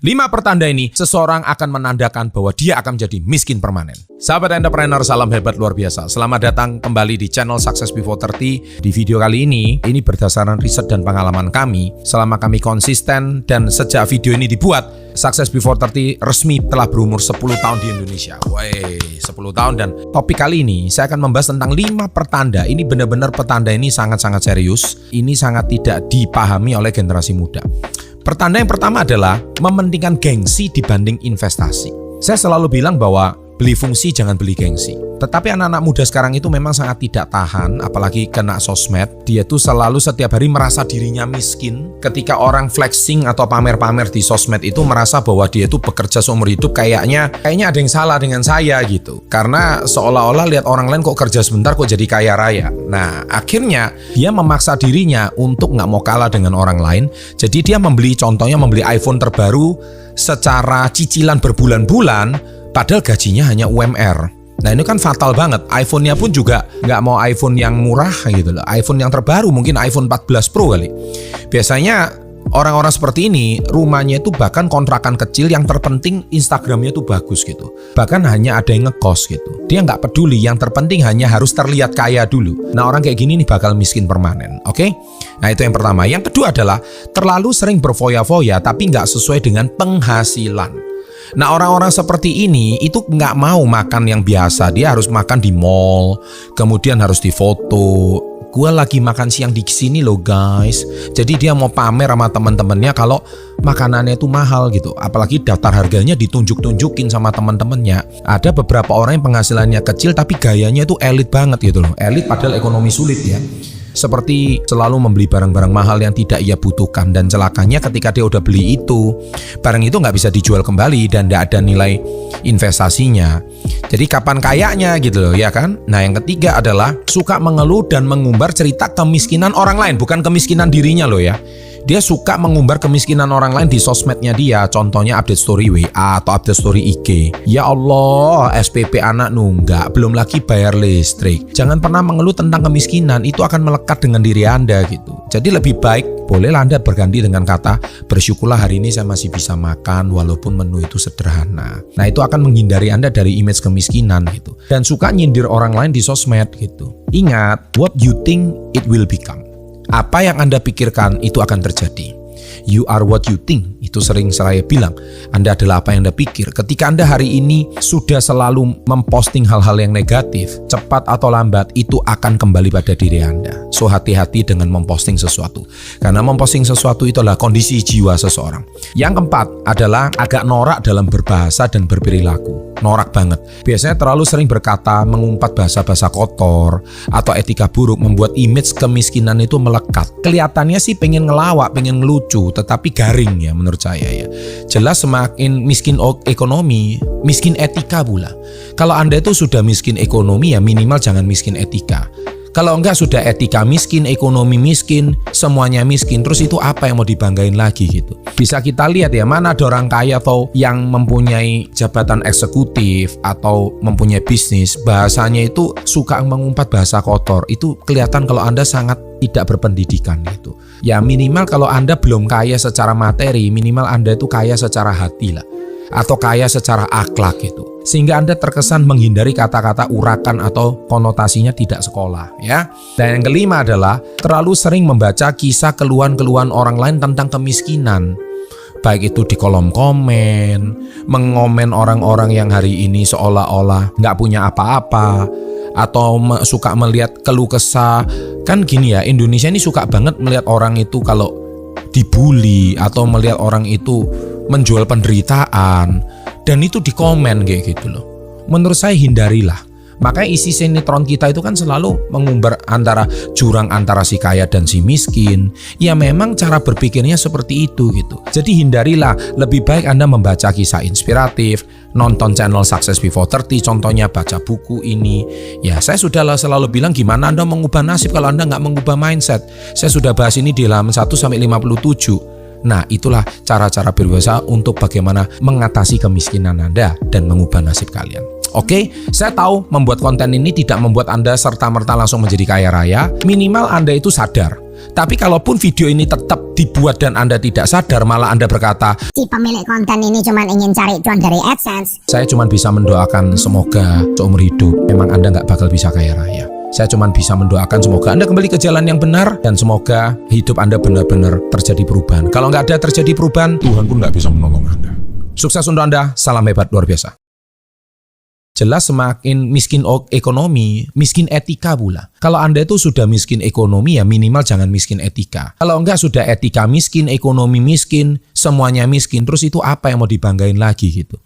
5 pertanda ini, seseorang akan menandakan bahwa dia akan menjadi miskin permanen. Sahabat entrepreneur, salam hebat luar biasa. Selamat datang kembali di channel Success Before 30. Di video kali ini berdasarkan riset dan pengalaman kami. Selama kami konsisten dan sejak video ini dibuat, Success Before 30 resmi telah berumur 10 tahun di Indonesia. Wey, 10 tahun. Dan topik kali ini saya akan membahas tentang 5 pertanda. Ini benar-benar pertanda ini sangat-sangat serius. Ini sangat tidak dipahami oleh generasi muda. Pertanda yang pertama adalah mementingkan gengsi dibanding investasi. Saya selalu bilang bahwa beli fungsi jangan beli gengsi. Tetapi anak-anak muda sekarang itu memang sangat tidak tahan, apalagi kena sosmed. Dia tuh selalu setiap hari merasa dirinya miskin. Ketika orang flexing atau pamer-pamer di sosmed itu merasa bahwa dia tuh bekerja seumur hidup, kayaknya ada yang salah dengan saya gitu. Karena seolah-olah lihat orang lain kok kerja sebentar kok jadi kaya raya. Nah, akhirnya dia memaksa dirinya untuk nggak mau kalah dengan orang lain. Jadi dia membeli iPhone terbaru secara cicilan berbulan-bulan, padahal gajinya hanya UMR. Nah, ini kan fatal banget. iPhone-nya pun juga nggak mau iPhone yang murah gitu loh. iPhone yang terbaru, mungkin iPhone 14 Pro kali. Biasanya orang-orang seperti ini, rumahnya itu bahkan kontrakan kecil, yang terpenting Instagramnya itu bagus gitu. Bahkan hanya ada yang ngekos gitu. Dia nggak peduli, yang terpenting hanya harus terlihat kaya dulu. Nah, orang kayak gini nih bakal miskin permanen, oke? Nah, itu yang pertama. Yang kedua adalah terlalu sering berfoya-foya tapi nggak sesuai dengan penghasilan. Nah, orang-orang seperti ini itu nggak mau makan yang biasa. Dia harus makan di mall, kemudian harus difoto. Gua lagi makan siang di sini loh guys. Jadi dia mau pamer sama teman-temannya kalau makanannya itu mahal gitu. Apalagi daftar harganya ditunjuk-tunjukin sama teman-temannya. Ada beberapa orang yang penghasilannya kecil tapi gayanya itu elit banget gitu loh. Elit padahal ekonomi sulit ya. Seperti selalu membeli barang-barang mahal yang tidak ia butuhkan, dan celakanya ketika dia udah beli itu, barang itu nggak bisa dijual kembali dan nggak ada nilai investasinya. Jadi kapan kayaknya gitu loh ya kan? Nah, yang ketiga adalah suka mengeluh dan mengumbar cerita kemiskinan orang lain, bukan kemiskinan dirinya loh ya. Dia suka mengumbar kemiskinan orang lain di sosmednya dia. Contohnya update story WA atau update story IG. Ya Allah, SPP anak nunggak, belum lagi bayar listrik. Jangan pernah mengeluh tentang kemiskinan, itu akan melekat dengan diri Anda gitu. Jadi lebih baik, bolehlah Anda berganti dengan kata, bersyukurlah hari ini saya masih bisa makan walaupun menu itu sederhana. Nah, itu akan menghindari Anda dari image kemiskinan gitu. Dan suka nyindir orang lain di sosmed gitu. Ingat, what you think it will become. Apa yang Anda pikirkan itu akan terjadi. You are what you think. Itu sering saya bilang. Anda adalah apa yang Anda pikir. Ketika Anda hari ini sudah selalu memposting hal-hal yang negatif, cepat atau lambat itu akan kembali pada diri Anda. So, hati-hati dengan memposting sesuatu. Karena memposting sesuatu itu adalah kondisi jiwa seseorang. Yang keempat adalah agak norak dalam berbahasa dan berperilaku. Norak banget. Biasanya terlalu sering berkata, mengumpat bahasa-bahasa kotor atau etika buruk, membuat image kemiskinan itu melekat. Kelihatannya sih pengen ngelawak, pengen ngelucu, tetapi garing ya menurut saya ya. Jelas semakin miskin ekonomi, miskin etika pula. Kalau Anda itu sudah miskin ekonomi, ya minimal jangan miskin etika. Kalau enggak sudah etika miskin, ekonomi miskin, semuanya miskin, terus itu apa yang mau dibanggain lagi gitu. Bisa kita lihat ya, mana ada orang kaya atau yang mempunyai jabatan eksekutif atau mempunyai bisnis, bahasanya itu suka mengumpat bahasa kotor. Itu kelihatan kalau Anda sangat tidak berpendidikan gitu. Ya minimal kalau Anda belum kaya secara materi, minimal Anda itu kaya secara hati lah. Atau kaya secara akhlak gitu. Sehingga Anda terkesan menghindari kata-kata urakan atau konotasinya tidak sekolah ya. Dan yang kelima adalah terlalu sering membaca kisah keluhan-keluhan orang lain tentang kemiskinan. Baik itu di kolom komen, mengomen orang-orang yang hari ini seolah-olah nggak punya apa-apa, atau suka melihat keluh kesah. Kan gini ya, Indonesia ini suka banget melihat orang itu kalau dibully atau melihat orang itu menjual penderitaan, dan itu di komen kayak gitu loh. Menurut saya hindarilah. Makanya isi sinetron kita itu kan selalu mengumbar antara jurang antara si kaya dan si miskin. Ya memang cara berpikirnya seperti itu gitu. Jadi hindarilah. Lebih baik Anda membaca kisah inspiratif, nonton channel Success Before 30, contohnya baca buku ini. Ya saya sudah selalu bilang gimana Anda mengubah nasib kalau Anda nggak mengubah mindset. Saya sudah bahas ini di halaman 1-57. Nah, itulah cara-cara berusaha untuk bagaimana mengatasi kemiskinan Anda dan mengubah nasib kalian. Oke, saya tahu membuat konten ini tidak membuat Anda serta-merta langsung menjadi kaya raya. Minimal Anda itu sadar. Tapi kalaupun video ini tetap dibuat dan Anda tidak sadar, malah Anda berkata, si pemilik konten ini cuma ingin cari cuan dari AdSense. saya cuma bisa mendoakan semoga seumur hidup memang Anda nggak bakal bisa kaya raya. Saya cuma bisa mendoakan semoga Anda kembali ke jalan yang benar dan semoga hidup Anda benar-benar terjadi perubahan. Kalau nggak ada terjadi perubahan, Tuhan pun nggak bisa menolong Anda. Sukses untuk Anda, salam hebat luar biasa. Jelas semakin miskin ekonomi, miskin etika pula. Kalau Anda itu sudah miskin ekonomi, ya minimal jangan miskin etika. Kalau enggak sudah etika miskin, ekonomi miskin, semuanya miskin, terus itu apa yang mau dibanggain lagi gitu.